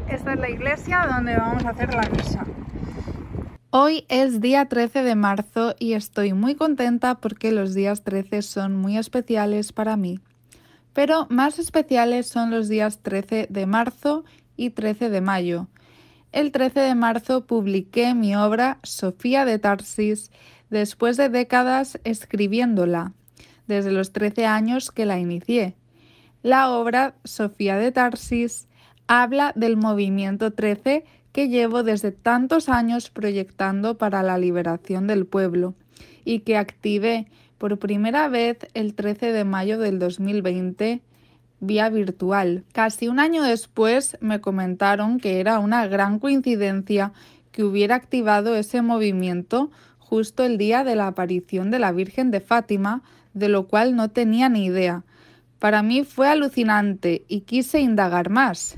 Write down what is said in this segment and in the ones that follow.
Esta es la iglesia donde vamos a hacer la misa. Hoy es día 13 de marzo y estoy muy contenta porque los días 13 son muy especiales para mí. Pero más especiales son los días 13 de marzo y 13 de mayo. El 13 de marzo publiqué mi obra Sofía de Tarsis después de décadas escribiéndola, desde los 13 años que la inicié. La obra Sofía de Tarsis habla del movimiento 13 que llevo desde tantos años proyectando para la liberación del pueblo y que activé por primera vez el 13 de mayo del 2020 vía virtual. Casi un año después me comentaron que era una gran coincidencia que hubiera activado ese movimiento justo el día de la aparición de la Virgen de Fátima, de lo cual no tenía ni idea. Para mí fue alucinante y quise indagar más.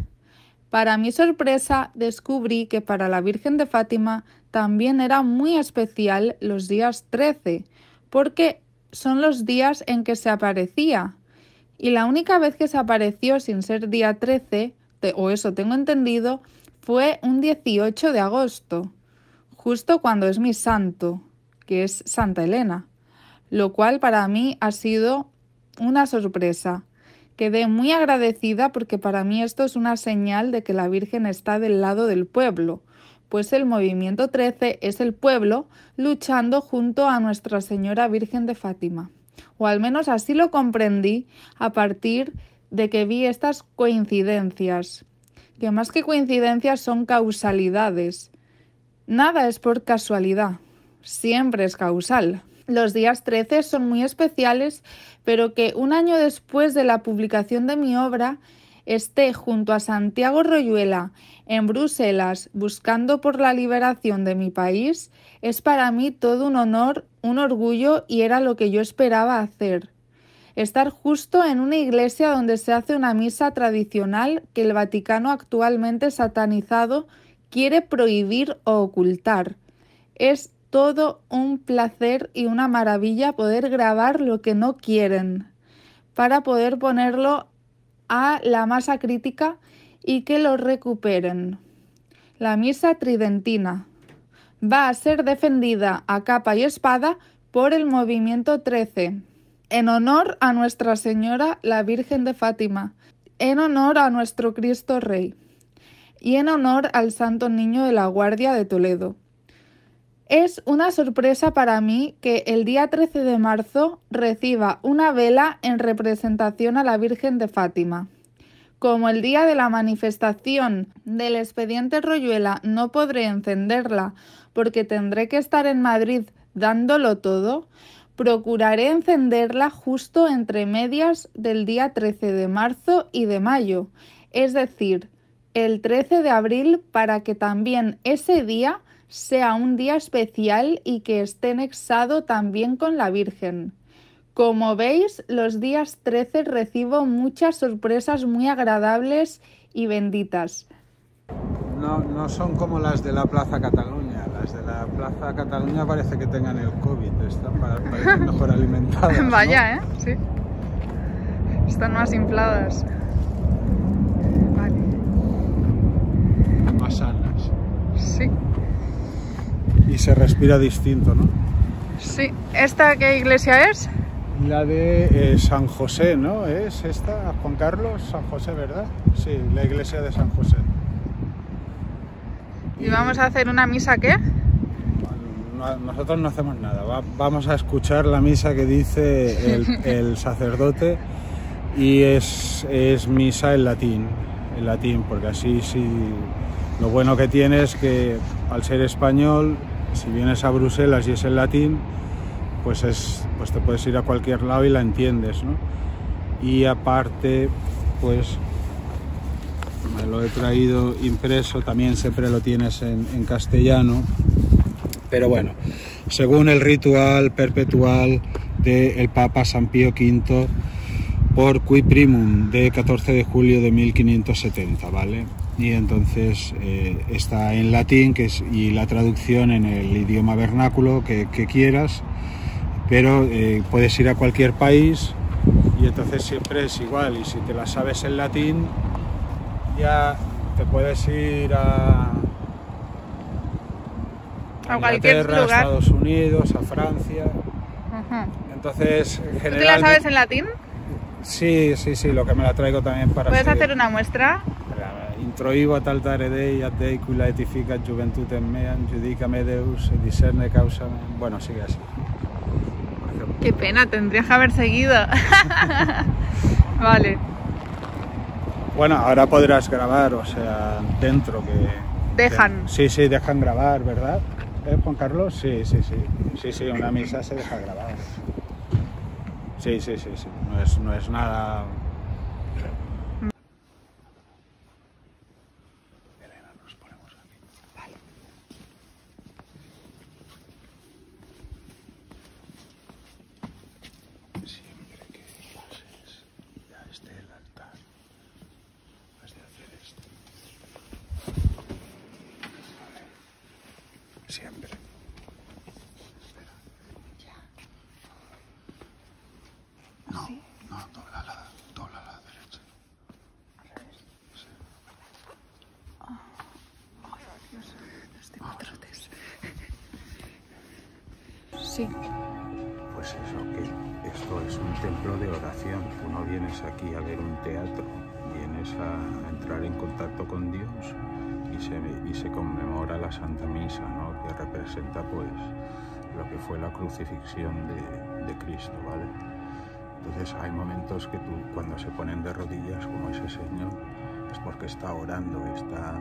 Para mi sorpresa, descubrí que para la Virgen de Fátima también era muy especial los días 13, porque son los días en que se aparecía. Y la única vez que se apareció sin ser día 13, o eso tengo entendido, fue un 18 de agosto, justo cuando es mi santo, que es Santa Elena, lo cual para mí ha sido una sorpresa. Quedé muy agradecida porque para mí esto es una señal de que la Virgen está del lado del pueblo, pues el movimiento 13 es el pueblo luchando junto a Nuestra Señora Virgen de Fátima. O al menos así lo comprendí a partir de que vi estas coincidencias, que más que coincidencias son causalidades. Nada es por casualidad, siempre es causal. Los días 13 son muy especiales, pero que un año después de la publicación de mi obra esté junto a Santiago Royuela en Bruselas buscando por la liberación de mi país es para mí todo un honor, un orgullo y era lo que yo esperaba hacer. Estar justo en una iglesia donde se hace una misa tradicional que el Vaticano actualmente satanizado quiere prohibir o ocultar. Es todo un placer y una maravilla poder grabar lo que no quieren para poder ponerlo a la masa crítica y que lo recuperen. La misa tridentina va a ser defendida a capa y espada por el movimiento 13, en honor a Nuestra Señora la Virgen de Fátima, en honor a nuestro Cristo Rey y en honor al Santo Niño de la Guardia de Toledo. Es una sorpresa para mí que el día 13 de marzo reciba una vela en representación a la Virgen de Fátima. Como el día de la manifestación del expediente Royuela no podré encenderla porque tendré que estar en Madrid dándolo todo, procuraré encenderla justo entre medias del día 13 de marzo y de mayo, es decir, el 13 de abril para que también ese día sea un día especial y que esté nexado también con la Virgen. Como veis, los días 13 recibo muchas sorpresas muy agradables y benditas. No son como las de la Plaza Cataluña. Las de la Plaza Cataluña parece que tengan el COVID, parecen mejor alimentadas, ¿no? Vaya, sí. Están más infladas. Vale. Más sanas. Sí. Y se respira distinto, ¿no? Sí. ¿Esta qué iglesia es? La de San José, ¿no? ¿Es esta, Juan Carlos? San José, ¿verdad? Sí, la iglesia de San José. ¿Y vamos a hacer una misa qué? Nosotros no hacemos nada. Vamos a escuchar la misa que dice el sacerdote y es misa en latín, porque así sí. Lo bueno que tiene es que al ser español, si vienes a Bruselas y es en latín, pues te puedes ir a cualquier lado y la entiendes, ¿no? Y aparte, pues me lo he traído impreso, también siempre lo tienes en castellano, pero bueno, según el ritual perpetual del Papa San Pío V por Qui Primum de 14 de julio de 1570, ¿vale? Y entonces está en latín y la traducción en el idioma vernáculo que quieras, pero puedes ir a cualquier país y entonces siempre es igual, y si te la sabes en latín ya te puedes ir a cualquier Inglaterra, a lugar. Estados Unidos, a Francia. Entonces, ¿Tú te la sabes en latín? Sí, lo que me la traigo también para... ¿Puedes hacer una muestra? Introibo taltare Dei, ad Dei cui laetificat juventutem meam, judicame Deus, discerne causa meam. Bueno, sigue así. Qué pena, tendrías que haber seguido. Vale. Bueno, ahora podrás grabar, o sea, dentro que... Dejan. Sí, dejan grabar, ¿verdad? Juan Carlos? Sí, una misa se deja grabar. Sí, no es nada... Elena, nos ponemos aquí. Vale. Siempre que pases, ya esté el altar, has de hacer esto. Vale. Siempre. Espera. Ya. No, ¿sí? no, dobla la derecha. Al revés. Sí. Ay, Dios, estoy con trotes. Sí. Pues eso, que esto es un templo de oración. Tú no vienes aquí a ver un teatro, vienes a entrar en contacto con Dios y se conmemora la Santa Misa, ¿no? Que representa pues lo que fue la crucifixión de Cristo, ¿vale? Entonces hay momentos que tú, cuando se ponen de rodillas como ese señor, es porque está orando, está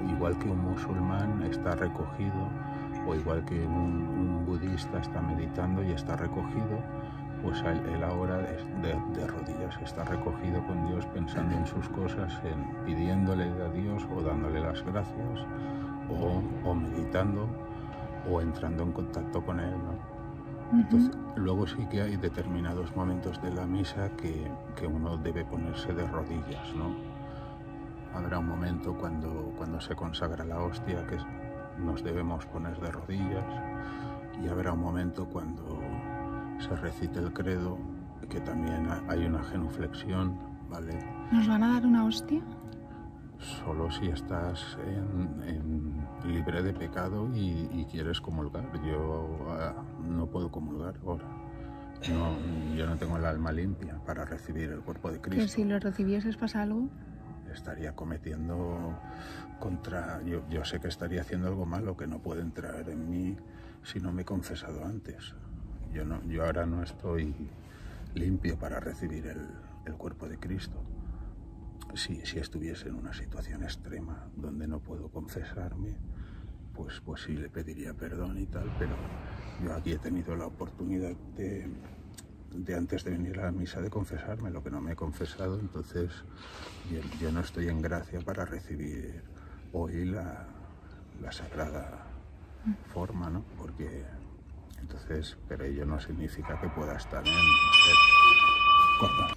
igual que un musulmán está recogido, o igual que un budista está meditando y está recogido, pues él ahora de rodillas está recogido con Dios, pensando en sus cosas, pidiéndole a Dios o dándole las gracias, o meditando o entrando en contacto con él, ¿no? Entonces, luego sí que hay determinados momentos de la misa que uno debe ponerse de rodillas, ¿no? Habrá un momento cuando se consagra la hostia que nos debemos poner de rodillas, y habrá un momento cuando se recite el credo, que también hay una genuflexión, ¿vale? ¿Nos van a dar una hostia? Solo si estás libre de pecado y quieres comulgar. Yo no puedo comulgar ahora. No, yo no tengo el alma limpia para recibir el cuerpo de Cristo. ¿Que si lo recibieses pasa algo? Estaría cometiendo yo sé que estaría haciendo algo malo que no puede entrar en mí si no me he confesado antes. Yo ahora no estoy limpio para recibir el cuerpo de Cristo. Si estuviese en una situación extrema donde no puedo confesarme, pues sí le pediría perdón y tal, pero yo aquí he tenido la oportunidad de antes de venir a la misa de confesarme, lo que no me he confesado, entonces yo no estoy en gracia para recibir hoy la sagrada forma, ¿no? Porque entonces, pero ello no significa que pueda estar en... Corta.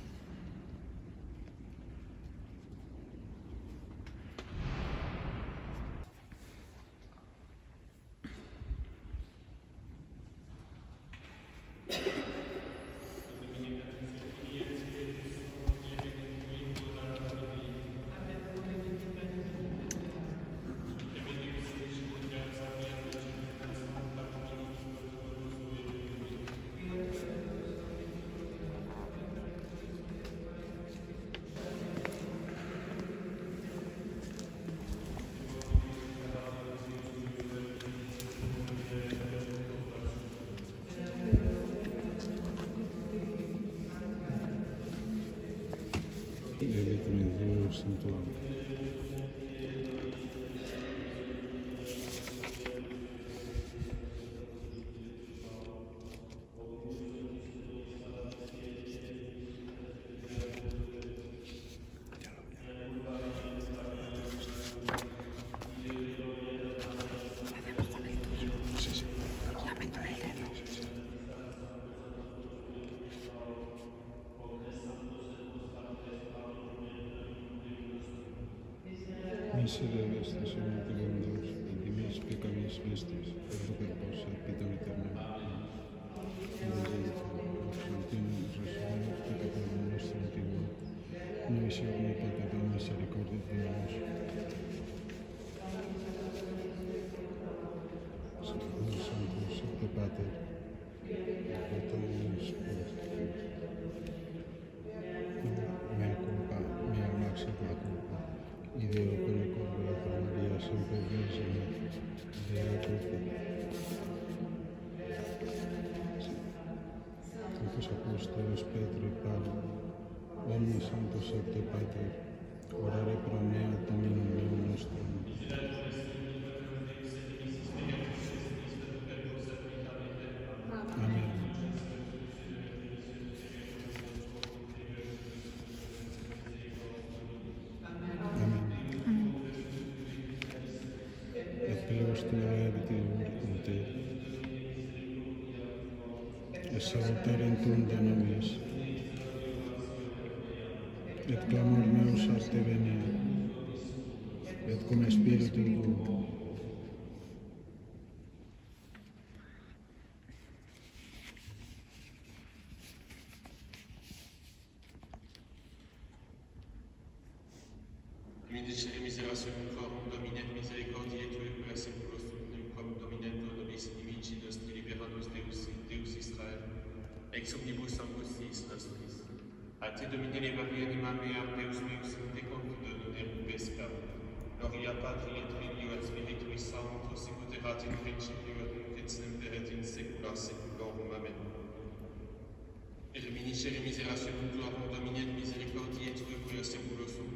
Miserere estacionate Deus, et dimis peccavis vestis, et reperpos serpitem aeternam. Absolutum resurrectus peccatorem nostrum tibia, misión y ten misericordia de nosotros. Santo Santo Pater, portamus mea culpa, mea maxima culpa, y Deo per María sempre Virgine, Dea culpa. Santos Apóstolos Pedro y Pablo, omni Santo Santo Pater, orare pro mea Dominum meum nostrum. Amen. Et Deus tolerabit urte, et salutarentum de nobis, et clamor meus a te venia, et cum spiritu tuo. Ministeri miserationem tuorum, Domine, misericordiae Tue, per seculos tuum, quam dominentur nobis inimici nostri, libera nos Deus Israel, ex omnibus angustiis nostris. A Te, Domine, levavi anima mea, Deus meus, in Te confido non pesca. Gloria Patri et Filio et Spiritui Sancto, sicut erat in principio et nunc et semper et in saecula saeculorum. Amen. Et ministeri miserationem tuorum, Domine, misericordiae Tue, per seculos tuum,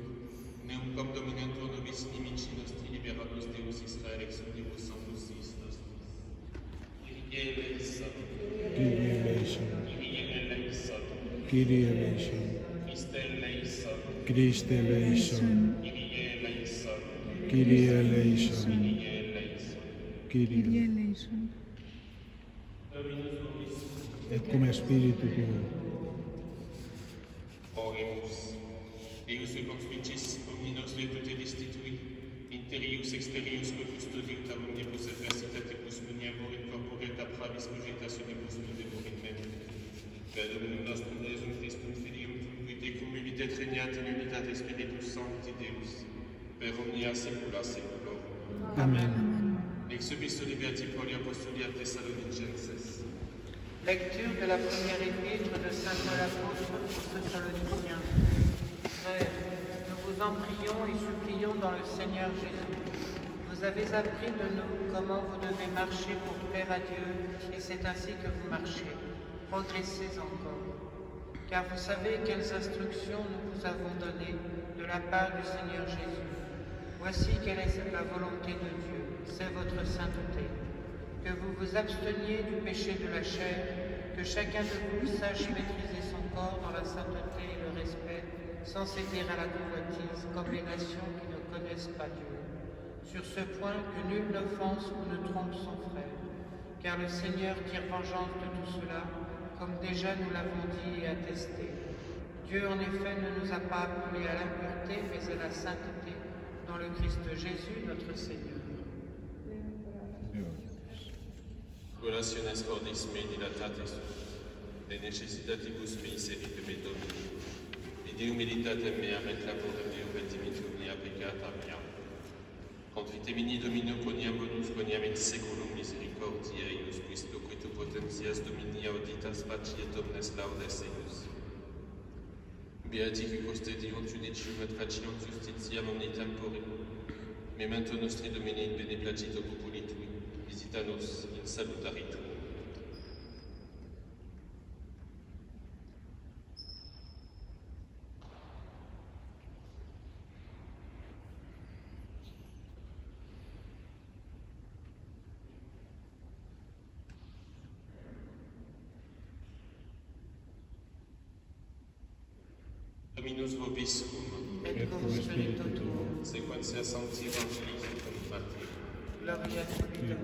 neum quam dominentur nobis inimici nostri, libera nos Deus Israel, ex omnibus angustiis nostris. Kyrie eleison. Kyrie eleison. Kyrie eleison. Kyrie eleison. Christe eleison. Christe eleison. Kyrie eleison. Kyrie eleison. Kyrie eleison. Kyrie eleison. et cum spiritu tuo. Oremus. Deus conspicis omni nostri tutte destitui, interius exterius que custodiut a omnibus adversitatibus muniamur in corpore et a pravis cogitationibus nudemur in mente. Per Dominum nostrum Iesum Christum Filium tum, qui tecum vivit et regnat in unitate Spiritus Sancti Deus, per omnia saecula saeculorum. Amen. Ex epistolae Beati Pauli Apostoli a Thessalonicenses. Lecture de la première épître de saint Paul apôtre aux Thessaloniciens. Frères, nous vous en prions et supplions dans le Seigneur Jésus. Vous avez appris de nous comment vous devez marcher pour plaire à Dieu, et c'est ainsi que vous marchez. Progressez encore. Car vous savez quelles instructions nous vous avons données de la part du Seigneur Jésus. Voici quelle est la volonté de Dieu, c'est votre sainteté. Que vous vous absteniez du péché de la chair, que chacun de vous sache maîtriser son corps dans la sainteté et le respect, sans céder à la convoitise, comme les nations qui ne connaissent pas Dieu. Sur ce point, que nul n'offense ou ne trompe son frère, car le Seigneur tire vengeance de tout cela, comme déjà nous l'avons dit et attesté. Dieu, en effet, ne nous a pas appelés à l'impureté, mais à la sainteté, dans le Christ Jésus, notre Seigneur. Colationes cordis mei dilatatis, de necessitatibus mei serite me Domini, et de humilitatem mea et laborem Deo petimitum mea peccata mea. Confite mini Domino quoniam bonus quoniam in saeculum misericordiae eius, quis loque tu potentias Domini auditas faci et omnes laudes eius. Beati qui custodiunt judicium et faciunt justitiam omni tempore, memento nostri Domini in beneplacito populi tui, visita nos in salutari tuo. Dominus vobiscum, Et cum spiritu tuo, sequentia Sancti Evangelii cum Matteo. gloria a Dieu.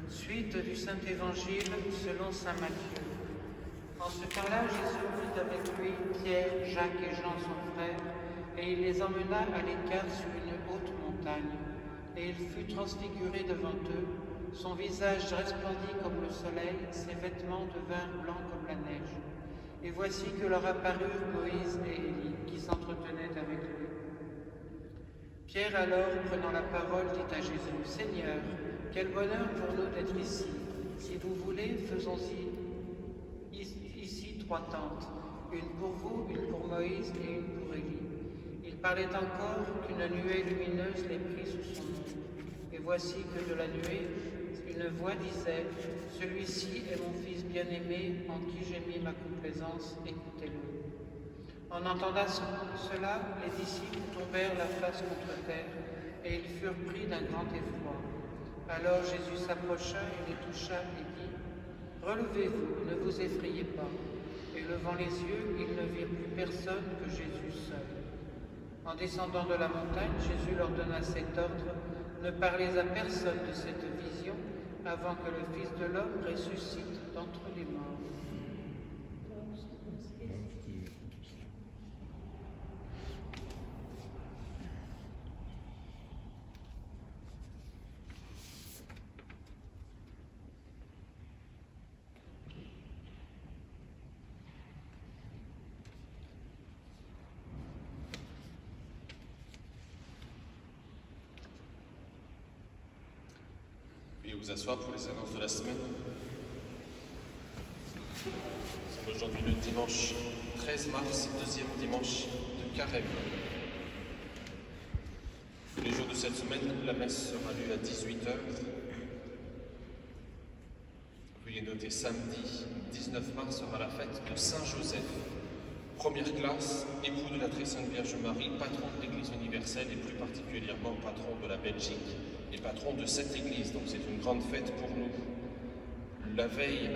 Suite du Saint-Évangile selon saint Matthieu. En ce temps-là, Jésus prit avec lui Pierre, Jacques et Jean son frère, et il les emmena à l'écart sur une haute montagne. Et il fut transfiguré devant eux, son visage resplendit comme le soleil, ses vêtements devinrent blancs comme la neige. Et voici que leur apparurent Moïse et Élie, qui s'entretenaient avec lui. Pierre alors, prenant la parole, dit à Jésus, « Seigneur, quel bonheur pour nous d'être ici. Si vous voulez, faisons-y ici 3 tentes, une pour vous, une pour Moïse et une pour Élie. » Il parlait encore qu'une nuée lumineuse les prit sous son nom. Et voici que de la nuée, une voix disait, « Celui-ci est mon Fils bien-aimé, en qui j'ai mis ma complaisance, écoutez-le. » En entendant cela, les disciples tombèrent la face contre terre, et ils furent pris d'un grand effroi. Alors Jésus s'approcha et les toucha et dit, « Relevez-vous, ne vous effrayez pas. » Et levant les yeux, ils ne virent plus personne que Jésus seul. En descendant de la montagne, Jésus leur donna cet ordre, « Ne parlez à personne de cette vision, avant que le Fils de l'homme ressuscite d'entre les morts. » Veuillez vous asseoir pour les annonces de la semaine. Nous sommes aujourd'hui le dimanche 13 mars, deuxième dimanche de Carême. Tous les jours de cette semaine, la messe sera lue à 18h. Veuillez noter samedi 19 mars sera la fête de Saint Joseph, première classe, époux de la très sainte Vierge Marie, patron de l'Église universelle et plus particulièrement patron de la Belgique et patron de cette Église. Donc c'est une grande fête pour nous. La veille,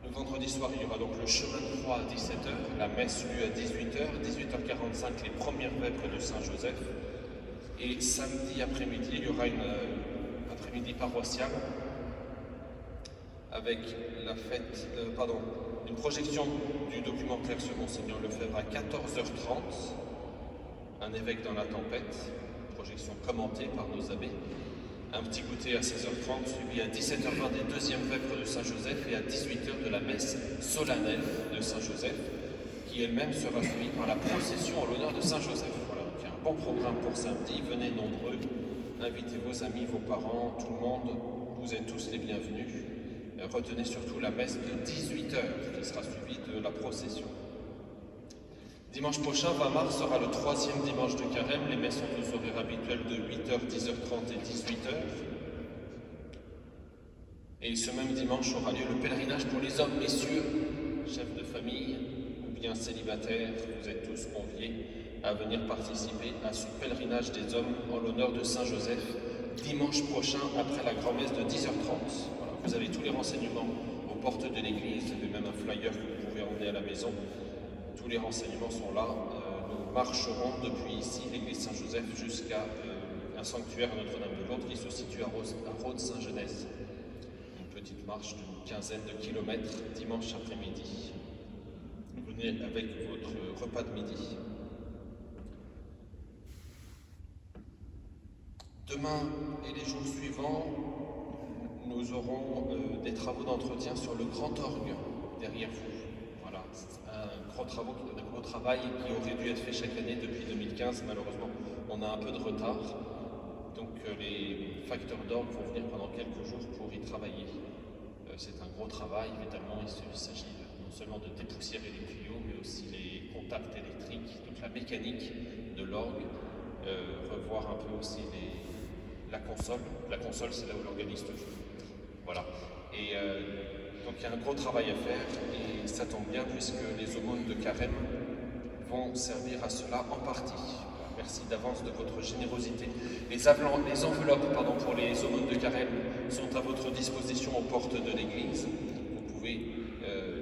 le vendredi soir, il y aura donc le chemin de croix à 17h, la messe lue à 18h, 18h45 les premières vêpres de Saint Joseph. Et samedi après-midi, il y aura une après-midi paroissiale avec une projection du documentaire sur Monseigneur Lefebvre à 14h30, un évêque dans la tempête, projection commentée par nos abbés, un petit goûter à 16h30, suivi à 17h20 des deuxièmes vêpres de Saint Joseph et à 18h de la messe solennelle de Saint Joseph, qui elle-même sera suivie par la procession en l'honneur de Saint Joseph. Voilà, donc il y a un bon programme pour samedi, venez nombreux, invitez vos amis, vos parents, tout le monde, vous êtes tous les bienvenus. Retenez surtout la messe de 18h qui sera suivie de la procession. Dimanche prochain, 20 mars, sera le 3e dimanche de Carême. Les messes sont aux horaires habituels de 8h, 10h30 et 18h. Et ce même dimanche aura lieu le pèlerinage pour les hommes, messieurs, chefs de famille ou bien célibataires. Vous êtes tous conviés à venir participer à ce pèlerinage des hommes en l'honneur de Saint Joseph, dimanche prochain après la grand-messe de 10h30. Voilà, vous avez tous les renseignements aux portes de l'église, vous avez même un flyer que vous pouvez emmener à la maison. Tous les renseignements sont là. Nous marcherons depuis ici, l'église Saint-Joseph, jusqu'à un sanctuaire à Notre-Dame-de-Lourdes qui se situe à Rhodes-Saint-Genès. Une petite marche d'une quinzaine de kilomètres dimanche après-midi. Venez avec votre repas de midi. Demain et les jours suivants, nous aurons des travaux d'entretien sur le grand orgue derrière vous. Voilà, un gros travail qui aurait dû être fait chaque année depuis 2015. Malheureusement, on a un peu de retard. Donc les facteurs d'orgue vont venir pendant quelques jours pour y travailler. C'est un gros travail, évidemment. Il s'agit non seulement de dépoussiérer les tuyaux, mais aussi les contacts électriques, toute la mécanique de l'orgue, revoir un peu aussi la console. La console, c'est là où l'organiste joue. Voilà. Et donc il y a un gros travail à faire, et ça tombe bien puisque les aumônes de Carême vont servir à cela en partie. Voilà. Merci d'avance de votre générosité. Les enveloppes pour les aumônes de Carême sont à votre disposition aux portes de l'église. Vous pouvez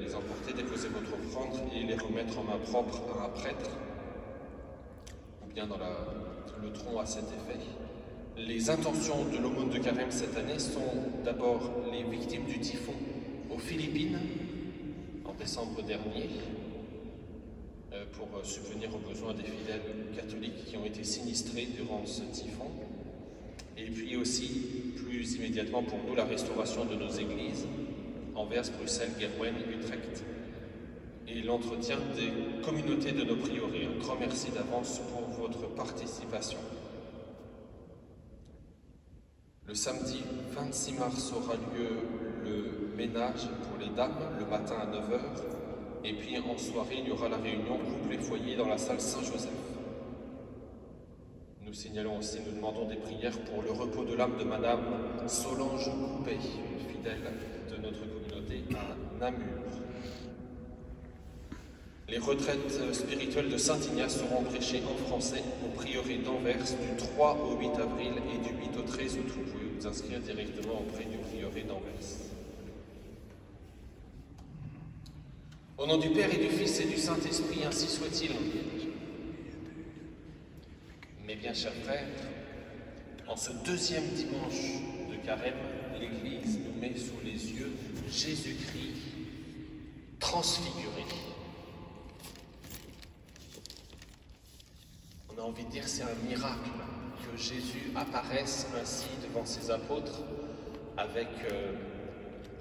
les emporter, déposer votre offrande et les remettre en main propre à un prêtre, ou bien dans le tronc à cet effet. Les intentions de l'aumône de Carême cette année sont d'abord les victimes du typhon aux Philippines en décembre dernier, pour subvenir aux besoins des fidèles catholiques qui ont été sinistrés durant ce typhon. Et puis aussi, plus immédiatement pour nous, la restauration de nos églises, Anvers, Bruxelles, Guerwijn, Utrecht. et l'entretien des communautés de nos prieurés. Un grand merci d'avance pour votre participation. Le samedi 26 mars aura lieu le ménage pour les dames, le matin à 9 h. Et puis en soirée, il y aura la réunion couple et foyer dans la salle Saint-Joseph. Nous signalons aussi, nous demandons des prières pour le repos de l'âme de Madame Solange Coupet, une fidèle de notre communauté à Namur. Les retraites spirituelles de Saint-Ignace seront prêchées en français au prieuré d'Anvers du 3 au 8 avril et du 8 au 13 août. Vous pouvez vous inscrire directement auprès du prieuré d'Anvers. Au nom du Père et du Fils et du Saint-Esprit, ainsi soit-il. Mes bien chers frères, en ce deuxième dimanche de Carême, l'Église nous met sous les yeux Jésus-Christ transfiguré. On a envie de dire c'est un miracle que Jésus apparaisse ainsi devant ses apôtres avec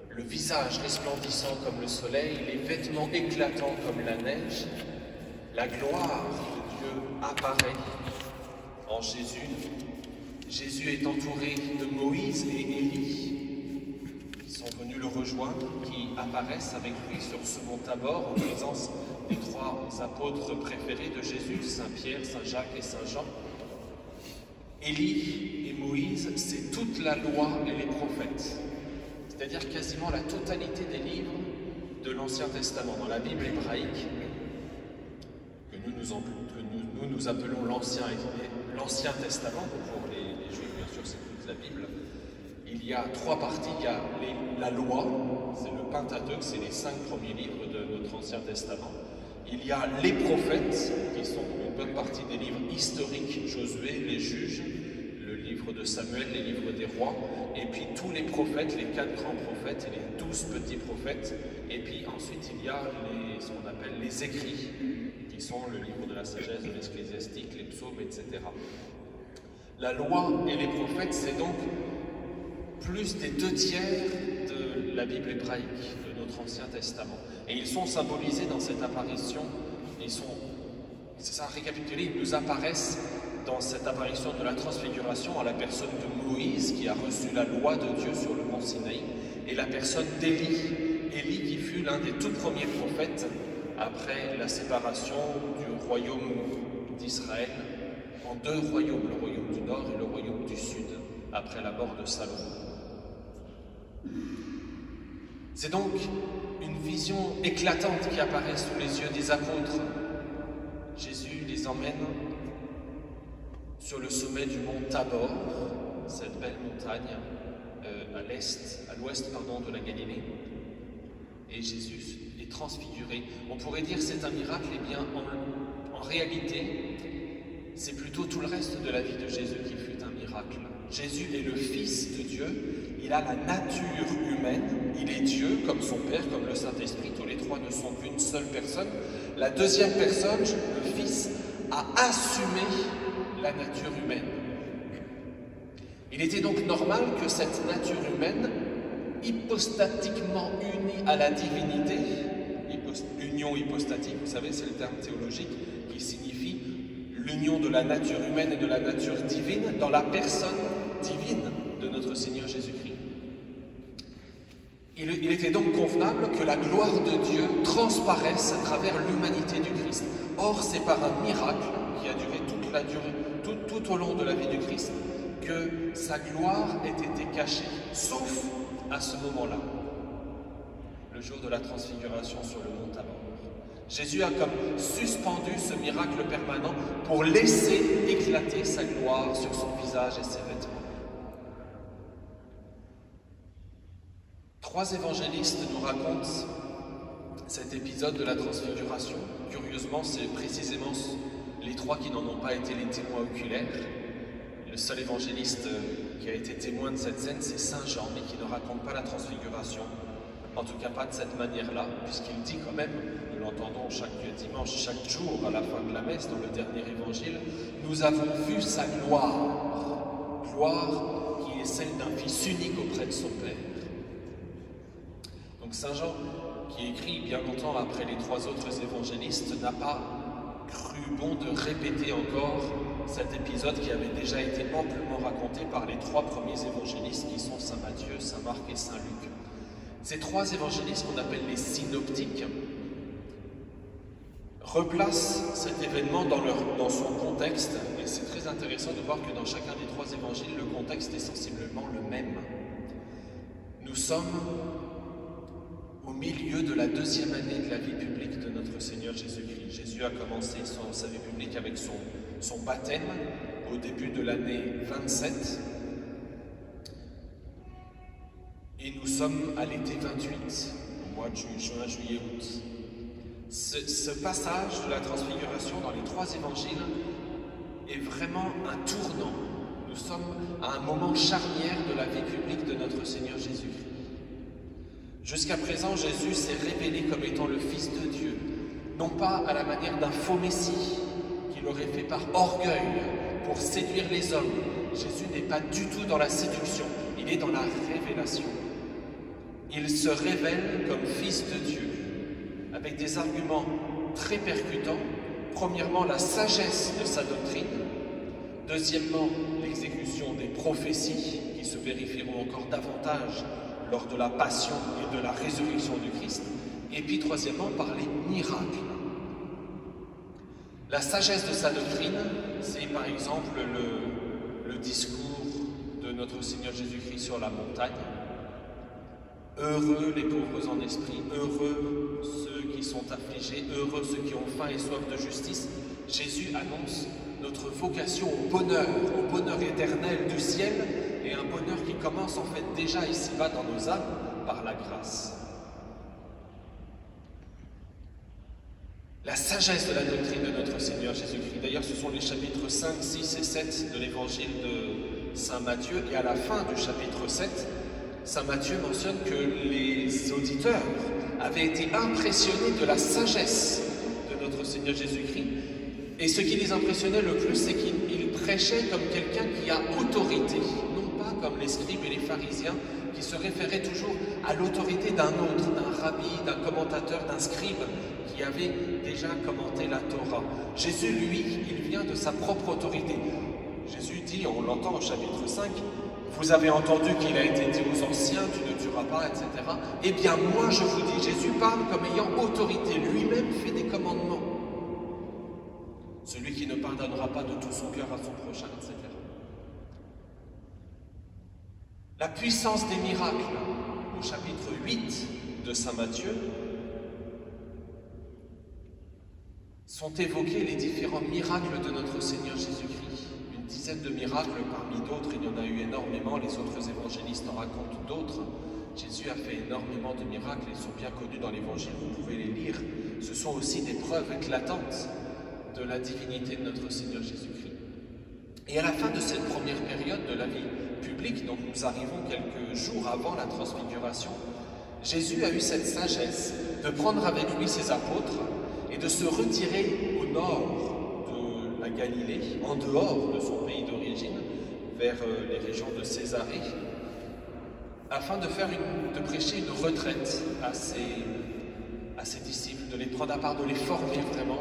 le visage resplendissant comme le soleil, les vêtements éclatants comme la neige. La gloire de Dieu apparaît en Jésus. Jésus est entouré de Moïse et Élie qui sont venus le rejoindre, qui apparaissent avec lui sur ce mont Tabor en présence des 3 apôtres préférés de Jésus, Saint Pierre, Saint Jacques et Saint Jean. Élie et Moïse, c'est toute la loi et les prophètes, c'est-à-dire quasiment la totalité des livres de l'Ancien Testament. Dans la Bible hébraïque, que nous appelons l'Ancien Testament, pour les Juifs, bien sûr, c'est toute la Bible. Il y a 3 parties. Il y a la loi, c'est le Pentateuque, c'est les 5 premiers livres de notre Ancien Testament. Il y a les prophètes, qui sont une bonne partie des livres historiques, Josué, les juges, le livre de Samuel, les livres des rois, et puis tous les prophètes, les 4 grands prophètes et les 12 petits prophètes. Et puis ensuite, il y a ce qu'on appelle les écrits, qui sont le livre de la sagesse, de l'Ecclésiastique, les psaumes, etc. La loi et les prophètes, c'est donc plus des 2 tiers de la Bible hébraïque, de notre Ancien Testament. Et ils sont symbolisés dans cette apparition, c'est ça, récapitulé, ils nous apparaissent dans cette apparition de la transfiguration à la personne de Moïse qui a reçu la loi de Dieu sur le mont Sinaï, et la personne d'Élie, Élie qui fut l'un des tout premiers prophètes après la séparation du royaume d'Israël en 2 royaumes, le royaume du nord et le royaume du sud, après la mort de Salomon. C'est donc une vision éclatante qui apparaît sous les yeux des apôtres. Jésus les emmène sur le sommet du mont Tabor, cette belle montagne à l'ouest de la Galilée. Et Jésus est transfiguré. On pourrait dire que c'est un miracle, et bien en réalité, c'est plutôt tout le reste de la vie de Jésus qui fut un miracle. Jésus est le Fils de Dieu, il a la nature humaine, il est Dieu comme son Père, comme le Saint-Esprit, tous les 3 ne sont qu'une seule personne. La deuxième personne, le Fils, a assumé la nature humaine. Il était donc normal que cette nature humaine, hypostatiquement unie à la divinité, union hypostatique, vous savez, c'est le terme théologique qui signifie l'union de la nature humaine et de la nature divine dans la personne divine de notre Seigneur Jésus-Christ. Il était donc convenable que la gloire de Dieu transparaisse à travers l'humanité du Christ. Or, c'est par un miracle qui a duré tout au long de la vie du Christ que sa gloire ait été cachée, sauf à ce moment-là, le jour de la transfiguration sur le mont Tabor. Jésus a comme suspendu ce miracle permanent pour laisser éclater sa gloire sur son visage et ses vêtements. 3 évangélistes nous racontent cet épisode de la transfiguration. Curieusement, c'est précisément les 3 qui n'en ont pas été les témoins oculaires. Le seul évangéliste qui a été témoin de cette scène, c'est Saint Jean, mais qui ne raconte pas la transfiguration. En tout cas pas de cette manière-là, puisqu'il dit quand même, nous l'entendons chaque dimanche, chaque jour à la fin de la messe, dans le dernier évangile, nous avons vu sa gloire, gloire qui est celle d'un Fils unique auprès de son Père. Donc Saint Jean qui écrit bien longtemps après les 3 autres évangélistes, n'a pas cru bon de répéter encore cet épisode qui avait déjà été amplement raconté par les 3 premiers évangélistes qui sont Saint Matthieu, Saint Marc et Saint Luc. Ces 3 évangélistes qu'on appelle les synoptiques replacent cet événement dans son contexte, et c'est très intéressant de voir que dans chacun des 3 évangiles, le contexte est sensiblement le même. Nous sommes au milieu de la 2e année de la vie publique de notre Seigneur Jésus-Christ. Jésus a commencé sa vie publique avec son baptême au début de l'année 27, et nous sommes à l'été 28, au mois de juin, juillet, août. Ce passage de la transfiguration dans les 3 évangiles est vraiment un tournant. Nous sommes à un moment charnière de la vie publique de notre Seigneur Jésus-Christ. Jusqu'à présent, Jésus s'est révélé comme étant le Fils de Dieu, non pas à la manière d'un faux Messie qu'il aurait fait par orgueil pour séduire les hommes. Jésus n'est pas du tout dans la séduction, il est dans la révélation. Il se révèle comme Fils de Dieu, avec des arguments très percutants. Premièrement, la sagesse de sa doctrine. Deuxièmement, l'exécution des prophéties qui se vérifieront encore davantage lors de la passion et de la résurrection du Christ. Et puis troisièmement, par les miracles. La sagesse de sa doctrine, c'est par exemple le discours de notre Seigneur Jésus-Christ sur la montagne. Heureux les pauvres en esprit, heureux ceux qui sont affligés, heureux ceux qui ont faim et soif de justice. Jésus annonce notre vocation au bonheur éternel du ciel, et un bonheur qui commence en fait déjà ici-bas dans nos âmes par la grâce. La sagesse de la doctrine de notre Seigneur Jésus-Christ. D'ailleurs, ce sont les chapitres 5, 6 et 7 de l'évangile de Saint Matthieu, et à la fin du chapitre 7, Saint Matthieu mentionne que les auditeurs avaient été impressionnés de la sagesse de notre Seigneur Jésus-Christ. Et ce qui les impressionnait le plus, c'est qu'il prêchait comme quelqu'un qui a autorité, non pas comme les scribes et les pharisiens qui se référaient toujours à l'autorité d'un autre, d'un rabbi, d'un commentateur, d'un scribe qui avait déjà commenté la Torah. Jésus, lui, il vient de sa propre autorité. Jésus dit, on l'entend au chapitre 5, vous avez entendu qu'il a été dit aux anciens, tu ne tueras pas, etc. Eh bien, moi je vous dis, Jésus parle comme ayant autorité, lui-même fait des commandements. Celui qui ne pardonnera pas de tout son cœur à son prochain, etc. La puissance des miracles, au chapitre 8 de Saint Matthieu, sont évoqués les différents miracles de notre Seigneur Jésus-Christ. Une dizaine de miracles parmi d'autres, il y en a eu énormément, les autres évangélistes en racontent d'autres. Jésus a fait énormément de miracles, ils sont bien connus dans l'évangile, vous pouvez les lire. Ce sont aussi des preuves éclatantes de la divinité de notre Seigneur Jésus-Christ. Et à la fin de cette première période de la vie publique, donc nous arrivons quelques jours avant la transfiguration, Jésus a eu cette sagesse de prendre avec lui ses apôtres et de se retirer au nord de la Galilée, en dehors de son pays d'origine, vers les régions de Césarée, afin de prêcher une retraite à ses disciples, de les prendre à part, de les former vraiment,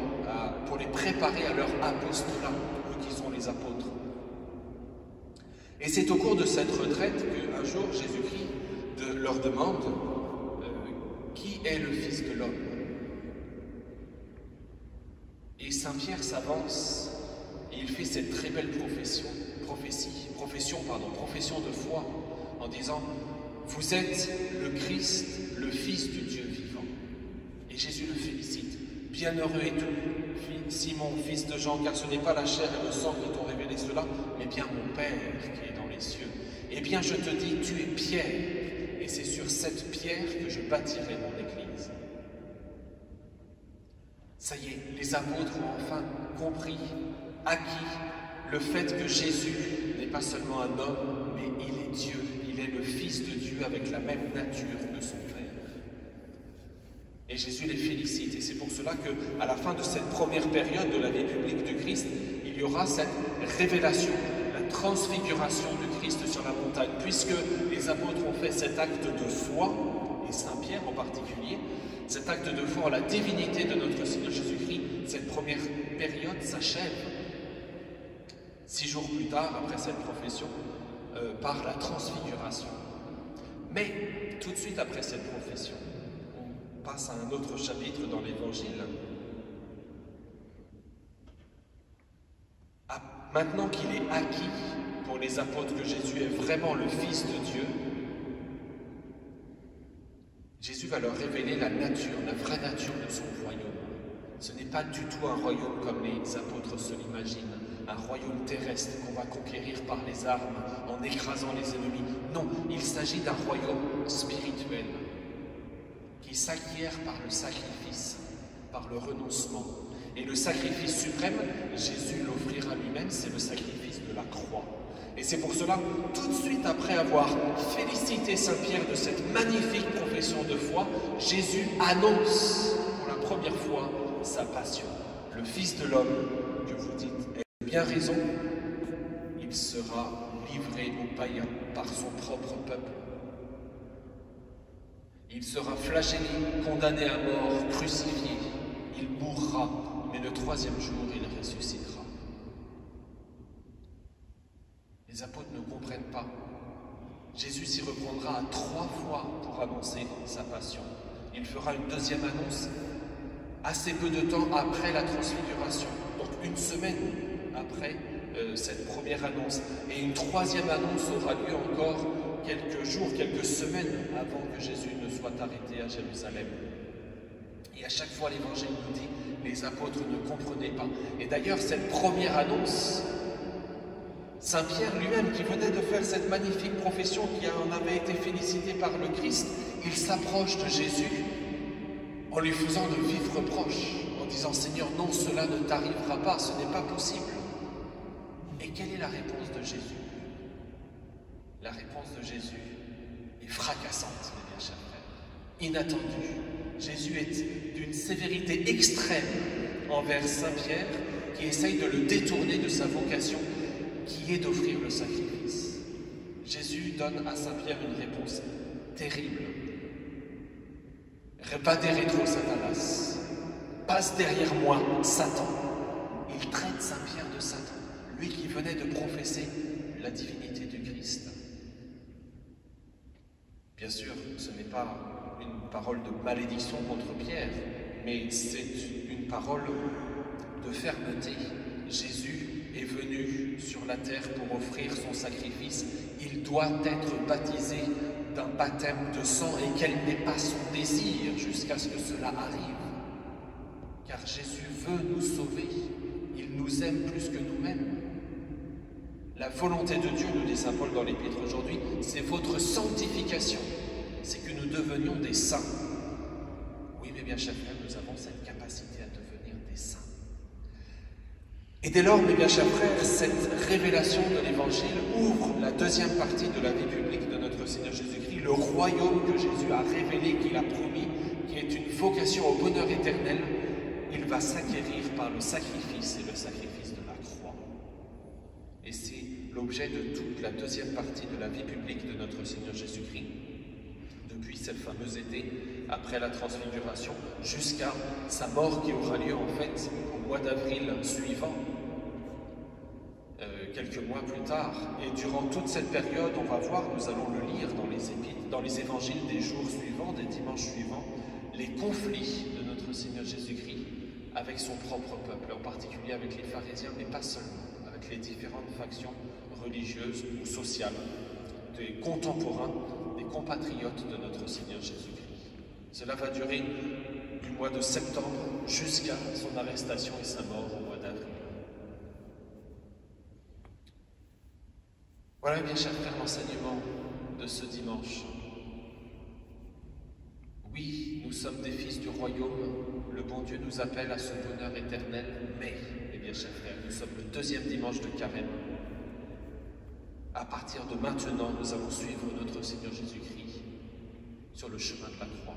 pour les préparer à leur apostolat, eux qui sont les apôtres. Et c'est au cours de cette retraite qu'un jour Jésus-Christ leur demande qui est le Fils de l'homme. Et Saint Pierre s'avance et il fait cette très belle profession de foi, en disant « Vous êtes le Christ, le Fils du Dieu vivant ». Et Jésus le félicite. « Bienheureux es-tu, Simon, fils de Jean, car ce n'est pas la chair et le sang qui t'ont révélé cela, mais bien mon Père qui est dans les cieux. Eh bien je te dis, tu es Pierre, et c'est sur cette pierre que je bâtirai mon Église. » Ça y est, les apôtres ont enfin compris, acquis le fait que Jésus n'est pas seulement un homme, mais il est Dieu, il est le Fils de Dieu avec la même nature que son Père. Et Jésus les félicite, et c'est pour cela qu'à la fin de cette première période de la vie publique du Christ, il y aura cette révélation, la transfiguration du Christ sur la montagne, puisque les apôtres ont fait cet acte de foi, et Saint Pierre en particulier, Cet acte de foi en la divinité de notre Seigneur Jésus-Christ, cette première période s'achève 6 jours plus tard, après cette profession, par la transfiguration. Mais tout de suite après cette profession, on passe à un autre chapitre dans l'Évangile. Maintenant qu'il est acquis pour les apôtres que Jésus est vraiment le Fils de Dieu, Jésus va leur révéler la nature, la vraie nature de son royaume. Ce n'est pas du tout un royaume comme les apôtres se l'imaginent, un royaume terrestre qu'on va conquérir par les armes en écrasant les ennemis. Non, il s'agit d'un royaume spirituel qui s'acquiert par le sacrifice, par le renoncement. Et le sacrifice suprême, Jésus l'offrira lui-même, c'est le sacrifice de la croix. Et c'est pour cela, tout de suite après avoir félicité Saint-Pierre de cette magnifique profession de foi, Jésus annonce pour la première fois sa passion. Le Fils de l'homme, que vous dites, a bien raison, il sera livré aux païens par son propre peuple. Il sera flagellé, condamné à mort, crucifié. Il mourra, mais le 3e jour, il ressuscitera. Les apôtres ne comprennent pas. Jésus s'y reprendra 3 fois pour annoncer sa passion. Il fera une 2e annonce assez peu de temps après la transfiguration, donc 1 semaine après cette première annonce. Et une 3e annonce aura lieu encore quelques jours, quelques semaines avant que Jésus ne soit arrêté à Jérusalem. Et à chaque fois, l'Évangile nous dit, les apôtres ne comprenaient pas. Et d'ailleurs, cette première annonce, Saint-Pierre lui-même, qui venait de faire cette magnifique profession, qui en avait été félicité par le Christ, il s'approche de Jésus en lui faisant de vifs reproches, en disant « Seigneur, non, cela ne t'arrivera pas, ce n'est pas possible. » Et quelle est la réponse de Jésus? La réponse de Jésus est fracassante, mes bien chers frères, inattendue. Jésus est d'une sévérité extrême envers Saint-Pierre, qui essaye de le détourner de sa vocation, qui est d'offrir le sacrifice. Jésus donne à Saint-Pierre une réponse terrible. Repade retro Satanas, passe derrière moi, Satan. Il traite Saint-Pierre de Satan, lui qui venait de professer la divinité du Christ. Bien sûr, ce n'est pas une parole de malédiction contre Pierre, mais c'est une parole de fermeté. Jésus est venu sur la terre pour offrir son sacrifice. Il doit être baptisé d'un baptême de sang et quel n'est pas son désir jusqu'à ce que cela arrive. Car Jésus veut nous sauver. Il nous aime plus que nous-mêmes. La volonté de Dieu, nous dit saint Paul dans l'Épître aujourd'hui, c'est votre sanctification. C'est que nous devenions des saints. Oui, mais bien chers frères, nous avons cette capacité à devenir des saints. Et dès lors, mes bien chers frères, cette révélation de l'Évangile ouvre la 2e partie de la vie publique de notre Seigneur Jésus-Christ, le royaume que Jésus a révélé, qu'il a promis, qui est une vocation au bonheur éternel. Il va s'acquérir par le sacrifice et le sacrifice de la croix. Et c'est l'objet de toute la 2e partie de la vie publique de notre Seigneur Jésus-Christ, depuis cette fameuse été, après la transfiguration, jusqu'à sa mort qui aura lieu en fait au mois d'avril suivant, quelques mois plus tard. Et durant toute cette période, on va voir, nous allons le lire dans les évangiles des jours suivants, des dimanches suivants, les conflits de notre Seigneur Jésus-Christ avec son propre peuple, en particulier avec les pharisiens, mais pas seulement, avec les différentes factions religieuses ou sociales, des contemporains, des compatriotes de notre Seigneur Jésus-Christ. Cela va durer du mois de septembre jusqu'à son arrestation et sa mort au mois d'avril. Voilà, bien chers frères, l'enseignement de ce dimanche. Oui, nous sommes des fils du royaume, le bon Dieu nous appelle à ce bonheur éternel, mais, mes bien chers frères, nous sommes le 2e dimanche de Carême. À partir de maintenant, nous allons suivre notre Seigneur Jésus-Christ sur le chemin de la croix,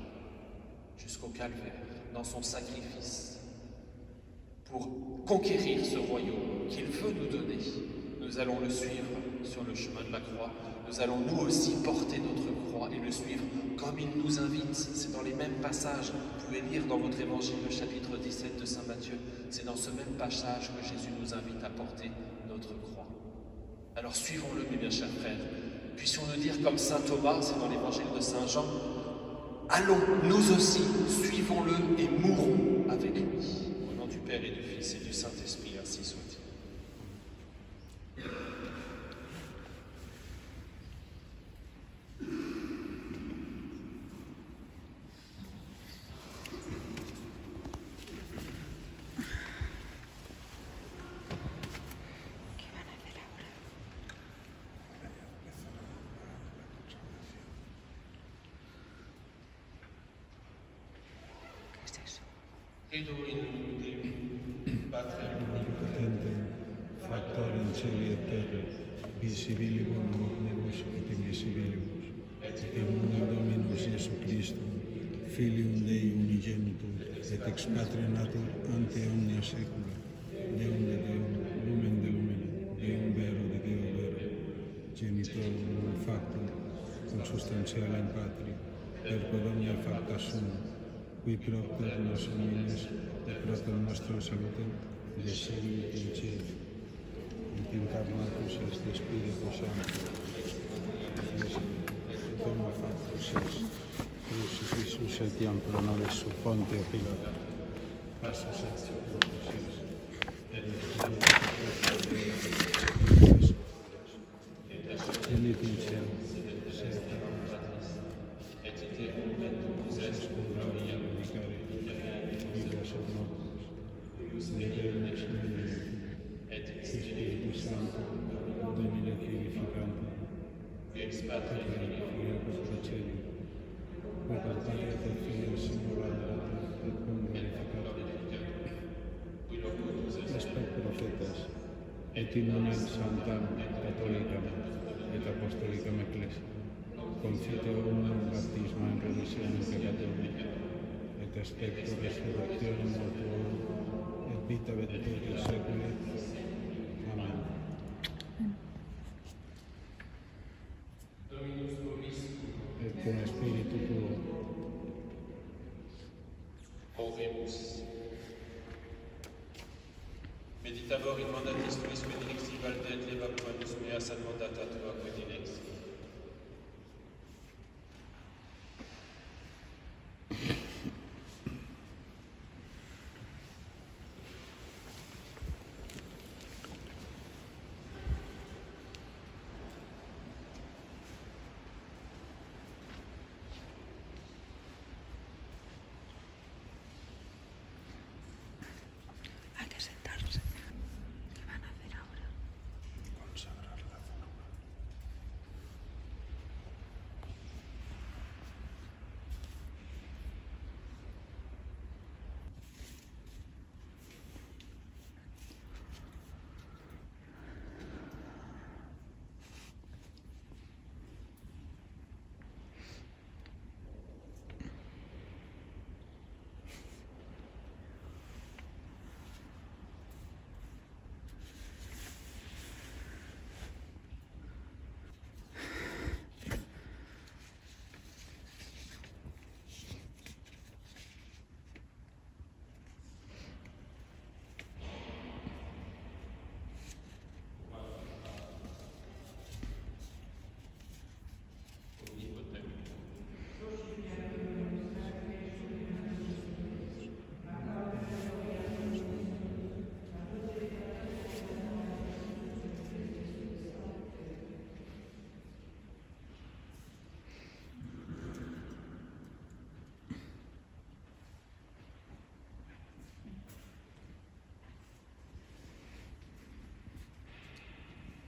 jusqu'au calvaire, dans son sacrifice, pour conquérir ce royaume qu'il veut nous donner. Nous nous allons le suivre sur le chemin de la croix. Nous allons nous aussi porter notre croix et le suivre comme il nous invite. C'est dans les mêmes passages. Vous pouvez lire dans votre évangile le chapitre 17 de Saint Matthieu. C'est dans ce même passage que Jésus nous invite à porter notre croix. Alors suivons-le, mes bien chers frères. Puissions-nous dire comme Saint Thomas, c'est dans l'évangile de Saint Jean, allons, nous aussi, suivons-le et mourons avec lui. Au nom du Père et du Fils et du Saint-Esprit, ainsi soit-il. Credo in un Dio, Padre Omnipotentem, factorem celi et terra, visibilibus omnibus et invisibilibus, et in unum Dominus Iesu Christum, Filium Dei unigenitum, et ex Patria natur ante omnia saecula, Deum de Deum, lumen de lumine, Deum vero de Deo vero, genitor non factum, consubstantialem Patri, per quod omnia facta sum, qui propter nos homines, et propter nostro salutem, descendit in cielo, et incarnatus est Spiritus Sanctus, et homo factus est, crucifixus etiam pro nobis sub Pontio Pilato, passus et sepultus est, et descendit in cielo, Spiritus Sancto, Domine vivificante, ex Pater Filio procedi, quod Patria et Filio singular et cum glorificator, spec prophetas, et in unum sanctam catholicam et apostolicam ecclesiam, confite unum baptisma in remissione peccatorum, et aspecto resurrectionem mortuorum, et vita vetutis seculi. Amen. Et con spiritu tuo. Oremus. Meditabor in mandatis tuis benedicti valde et leva quantus meas ad mandata tua quodinexi. Hay que sentarse. ¿Qué van a hacer ahora? Consagrar la cena.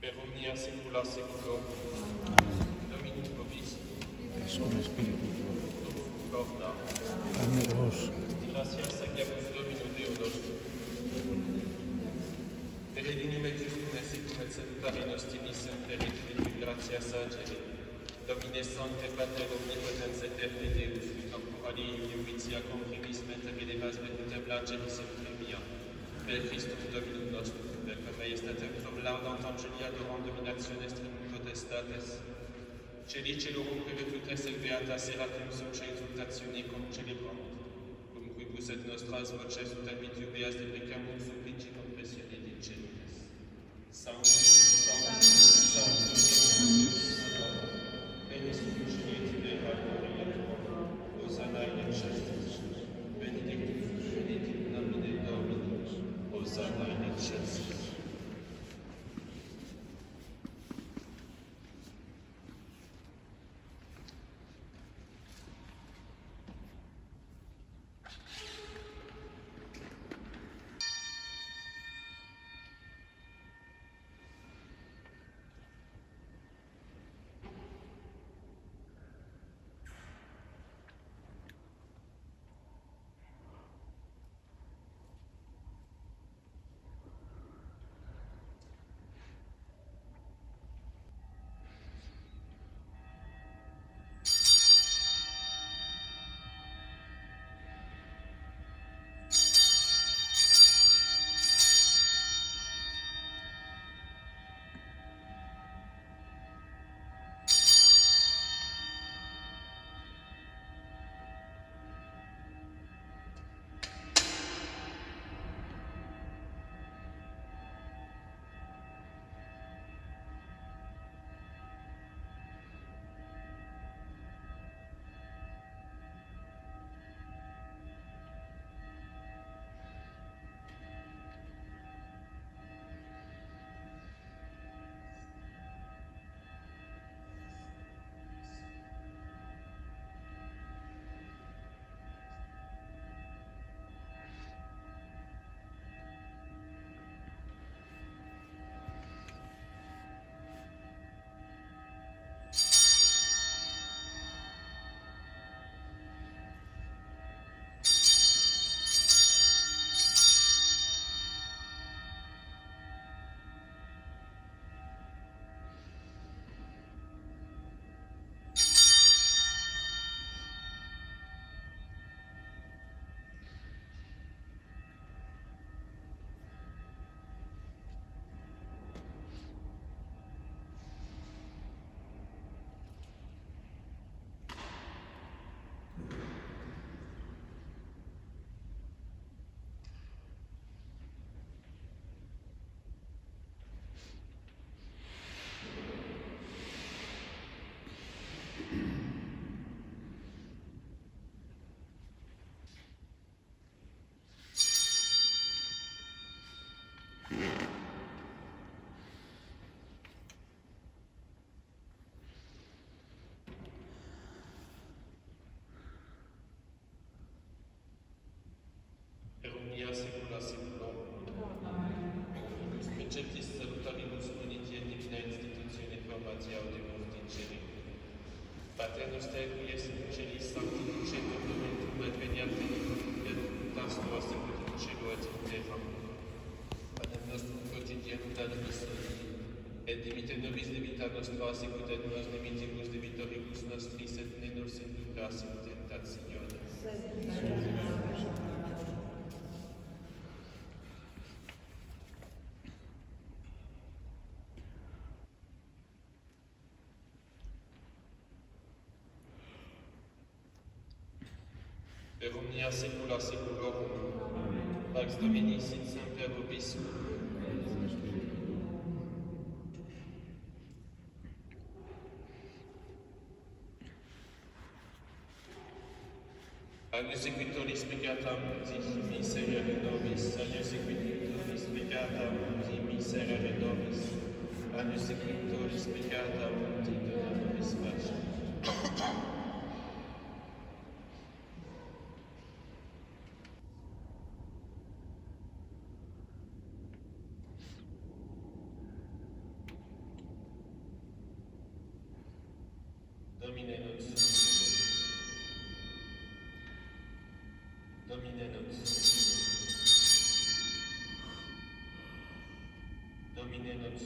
Per omnia saecula saeculorum. Dominus vobiscum. Et con spiritu tuo. Corda. Amen vos. Gratia sagiamus Domino Deo nostrum. Peregrinum et justum et secum et salutari nostinis semper et Filii gratia sagere. Domine Sancte Pater omnipotens eterne Deus, corporali iudicia comprimis mentem elevas vetutem langeris et premia. Per Christum Dominum nostrum, per quam est et laudantem geliadorum dominationes trimum potestates, celice lorum per virtutes et beata seratum suce exultationicum celebrant, cum quibus et nostras voces ut admitubeas deprecamus supplici confessione dicemus. Sanctus, Sanctus, Sanctus, Sanctus, Benedictus Dei Gloria Tua, Hosanna in excelsis, Benedictus, Benedictus nomine Domini, Hosanna in excelsis. Omnia secula seculorum. Quibus preceptis salutaribus muniti et divina institutione formatia audemus dicere. Pater noster qui es in celis sanctificetur nomen tuum adveniat regnum tuum et voluntas tua sicut in cielo et in terra. Panem nostrum quotidianum da nobis hodie, et dimitte nobis debita nostra sicut et nos dimittimus debitoribus nostris et ne nos inducas in tentationem. Per omnia secula seculorum. Pax Domini sit semper vobiscum. Agnus equitoris peccata mundi, miserere nobis. Agnus equitoris peccata mundi, miserere nobis. Agnus equitoris peccata mundi, dona nobis pacem. Domine nos. Domine nos. Domine nos.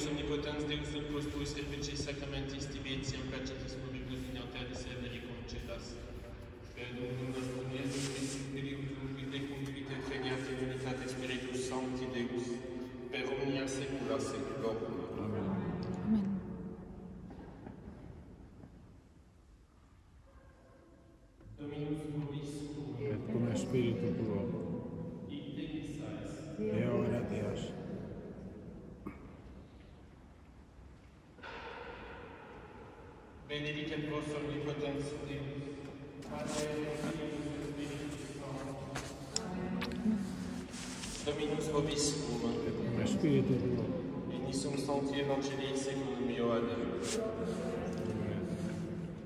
Omnipotens Deus et Christus et Feci Sacramentis Tibetiam Pacetis Moribus in Altaris Severi Concedas. Per Dominum nostrum Iesus Christus Filium Vitae Convivite Feniat in Unitate Spiritus Sancti Deus per omnia saecula saeculorum. Amen. Amen. Dominus vobiscum et cum spiritu tuo, et ora Deus. Benedicet vos omnipotens Deus, Pater et Filius et Spiritus Sancti. Dominus vobiscum Et cum spiritu tuo. in issum sancti evangelii secundum Ioannem.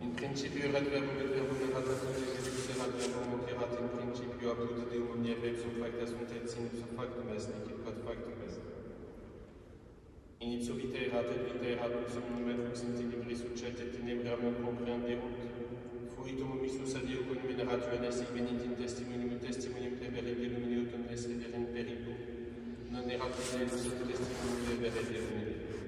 In principio erat verbum et verbum erat sunt et Deus erat verbum et erat in principio apud Deum omnia ipsum facta sunt et sinus factum est nihil quod factum est. In ipso vitae erat et vitae erat luxum numet lux in tenebris succet et tenebram non comprehenderunt. Fuitum omissus a Deo conveneratio esse venit in testimonium plebere de luminiutum esse verin peribum. Non erat Deus in testimonium plebere de luminiutum.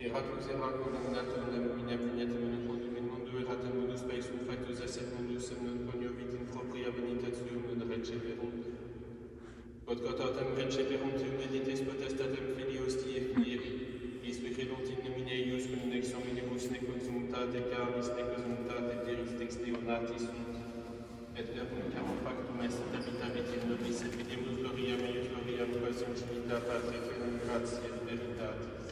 Erat lux erat condamnatum lumina pugnatum in quodum in mundo erat modus paesum factus esse mundus non coniovit in propria benedictium non receperunt. Quod autem receperunt medites potestatem Filios die fieri, vis credunt in nomine eiuscum nex hominibus ne consumtate carnis ne consumtate diris textionati sunt, et verbum caro factum est habitabit in nobis et videmus gloriam quas in civitate Patri et gratia et veritatis.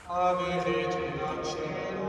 Ave Regina Caeli.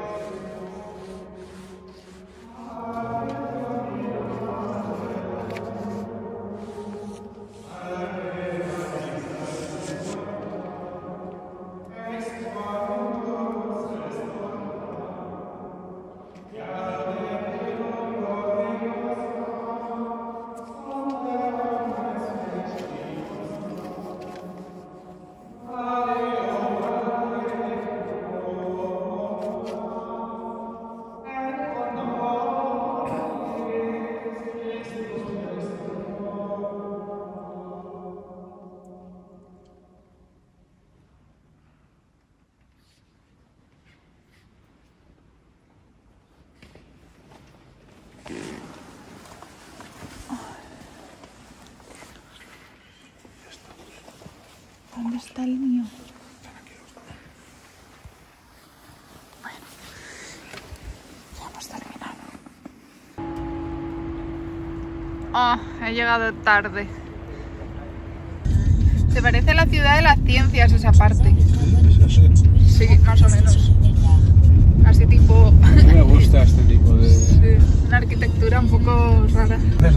está el mío? Bueno, ya hemos terminado. Oh, he llegado tarde. ¿Te parece la ciudad de las ciencias esa parte? Sí, más o menos. Así tipo... Me gusta este tipo de... Sí, una arquitectura un poco rara. Es